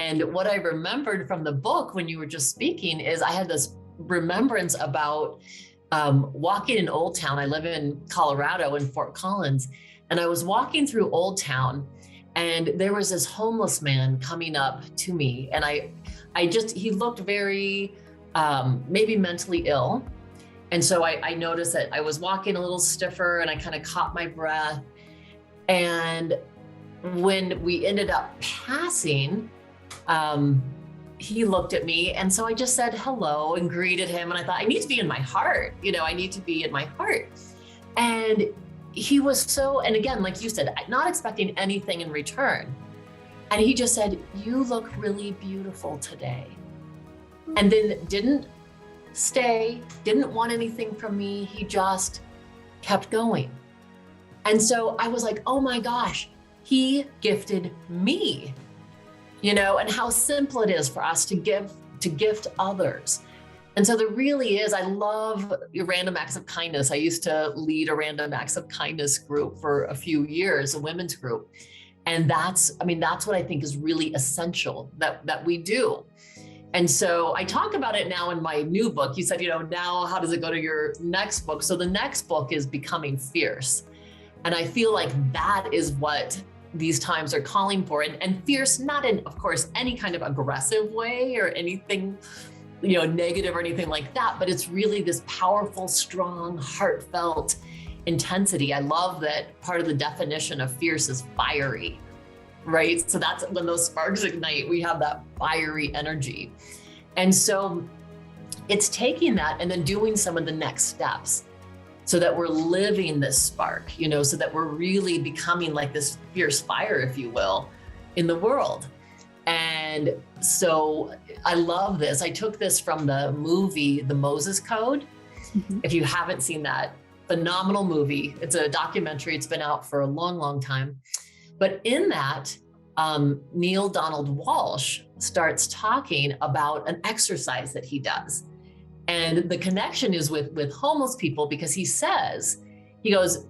And what I remembered from the book when you were just speaking is I had this remembrance about walking in Old Town. I live in Colorado in Fort Collins, and I was walking through Old Town, and there was this homeless man coming up to me, and he looked very maybe mentally ill. And so I noticed that I was walking a little stiffer, and I kind of caught my breath. And when we ended up passing, he looked at me. And so I just said hello and greeted him. And I thought, I need to be in my heart. I need to be in my heart. And he was and again, like you said, not expecting anything in return. And he just said, "You look really beautiful today." And then didn't stay, didn't want anything from me. He just kept going. And so I was like, oh my gosh, he gifted me, and how simple it is for us to gift others. And so there really is, I love random acts of kindness. I used to lead a random acts of kindness group for a few years, a women's group. And that's what I think is really essential that we do. And so I talk about it now in my new book. You said, now how does it go to your next book? So the next book is Becoming Fierce. And I feel like that is what these times are calling for. And fierce, not in, of course, any kind of aggressive way or anything, negative or anything like that, but it's really this powerful, strong, heartfelt intensity. I love that part of the definition of fierce is fiery, right? So that's when those sparks ignite, we have that fiery energy. And so it's taking that and then doing some of the next steps so that we're living this spark, so that we're really becoming like this fierce fire, if you will, in the world. And so I love this. I took this from the movie, The Moses Code. Mm-hmm. If you haven't seen that, phenomenal movie. It's a documentary. It's been out for a long, long time. But in that, Neil Donald Walsh starts talking about an exercise that he does. And the connection is with homeless people, because he goes,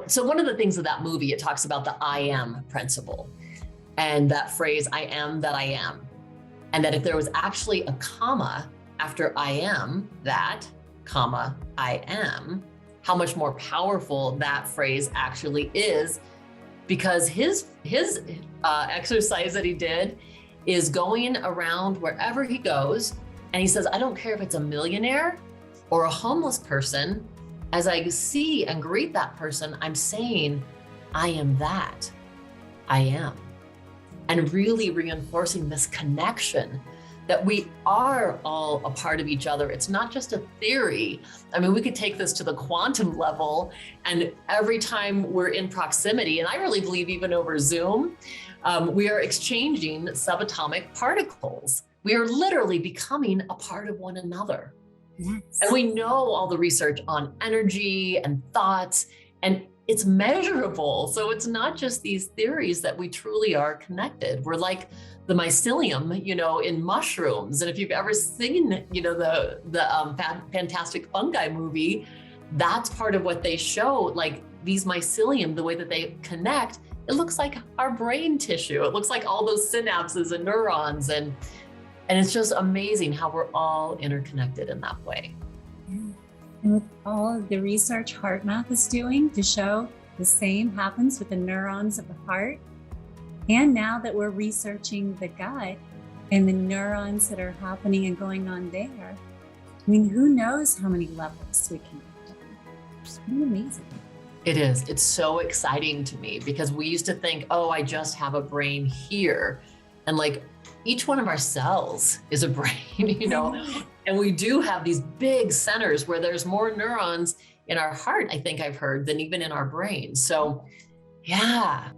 so one of the things of that movie, it talks about the I am principle and that phrase, I am that I am. And that if there was actually a comma after I am that, comma, I am, how much more powerful that phrase actually is. Because his exercise that he did is going around wherever he goes. And he says, I don't care if it's a millionaire or a homeless person, as I see and greet that person, I'm saying, I am that, I am. And really reinforcing this connection that we are all a part of each other. It's not just a theory. We could take this to the quantum level, and every time we're in proximity, and I really believe even over Zoom, we are exchanging subatomic particles. We are literally becoming a part of one another. Yes. And we know all the research on energy and thoughts, and it's measurable. So it's not just these theories that we truly are connected. We're like the mycelium, in mushrooms. And if you've ever seen, the Fantastic Fungi movie, that's part of what they show, like these mycelium, the way that they connect, it looks like our brain tissue. It looks like all those synapses and neurons. And it's just amazing how we're all interconnected in that way. And with all of the research HeartMath is doing to show the same happens with the neurons of the heart. And now that we're researching the gut and the neurons that are happening and going on there, who knows how many levels we can get done. It's really amazing. It is. It's so exciting to me, because we used to think, oh, I just have a brain here. And like each one of our cells is a brain, and we do have these big centers where there's more neurons in our heart, I think I've heard, than even in our brain. So yeah,